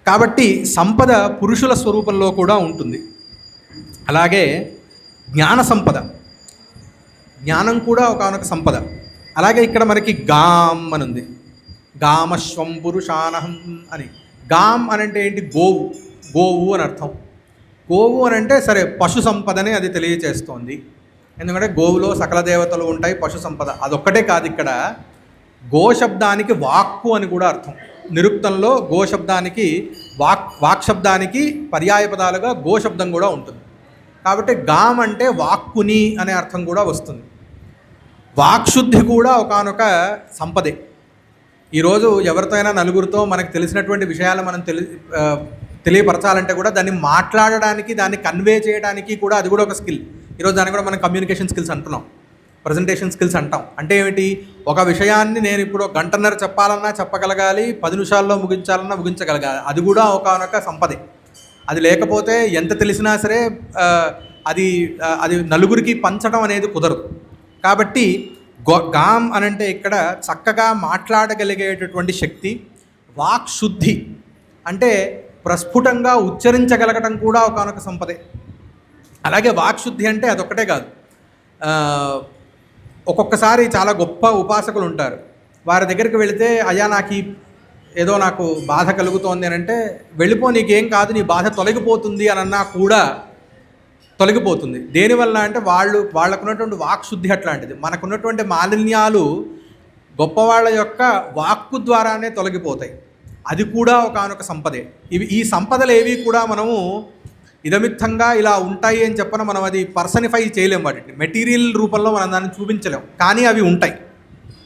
కాబట్టి సంపద పురుషుల స్వరూపంలో కూడా ఉంటుంది. అలాగే జ్ఞాన సంపద, జ్ఞానం కూడా ఒకానొక సంపద. అలాగే ఇక్కడ మనకి గామ్ అని ఉంది, గామశ్వం పురుషానహం అని. గామ్ అని అంటే ఏంటి? గోవు, గోవు అని అర్థం. గోవు అని అంటే సరే పశు సంపదని అది తెలియచేస్తోంది. ఎందుకంటే గోవులో సకల దేవతలు ఉంటాయి, పశు సంపద. అదొక్కటే కాదు, ఇక్కడ గోశబ్దానికి వాక్కు అని కూడా అర్థం. నిరుక్తంలో గోశబ్దానికి వాక్శబ్దానికి పర్యాయ పదాలుగా గోశబ్దం కూడా ఉంటుంది. కాబట్టి గామ్ అంటే వాక్కుని అనే అర్థం కూడా వస్తుంది. వాక్శుద్ధి కూడా ఒకానొక సంపదే. ఈరోజు ఎవరితో అయినా నలుగురితో మనకు తెలిసినటువంటి విషయాలు మనం తెలియపరచాలంటే కూడా దాన్ని మాట్లాడడానికి, దాన్ని కన్వే చేయడానికి కూడా అది కూడా ఒక స్కిల్. ఈరోజు దాన్ని కూడా మనం కమ్యూనికేషన్ స్కిల్స్ అంటున్నాం, ప్రజెంటేషన్ స్కిల్స్ అంటాం. అంటే ఏమిటి? ఒక విషయాన్ని నేను ఇప్పుడు గంటన్నర చెప్పాలన్నా చెప్పగలగాలి, 10 నిమిషాల్లో ముగించాలన్నా ముగించగలగాలి. అది కూడా ఒకానొక సంపదే. అది లేకపోతే ఎంత తెలిసినా సరే అది నలుగురికి పంచడం అనేది కుదరదు. కాబట్టి గామ్ అనంటే ఇక్కడ చక్కగా మాట్లాడగలిగేటటువంటి శక్తి. వాక్శుద్ధి అంటే ప్రస్ఫుటంగా ఉచ్చరించగలగటం కూడా ఒకానొక సంపదే. అలాగే వాక్శుద్ధి అంటే అదొక్కటే కాదు, ఒక్కొక్కసారి చాలా గొప్ప ఉపాసకులు ఉంటారు. వారి దగ్గరికి వెళితే అయ్యా నాకు బాధ కలుగుతోంది అని అంటే, వెళ్ళిపో, నీకేం కాదు, నీ బాధ తొలగిపోతుంది అని అన్నా కూడా తొలగిపోతుంది. దేనివల్ల అంటే వాళ్ళకున్నటువంటి వాక్శుద్ధి అట్లాంటిది. మనకున్నటువంటి మాలిన్యాలు గొప్పవాళ్ళ యొక్క వాక్కు ద్వారానే తొలగిపోతాయి. అది కూడా ఒకానొక సంపదే. ఈ సంపదలు ఏవి కూడా మనము ఇదమిత్తంగా ఇలా ఉంటాయి అని చెప్పన మనం అది పర్సనిఫై చేయలేం, వాటిని మెటీరియల్ రూపంలో మనం దాన్ని చూపించలేం, కానీ అవి ఉంటాయి.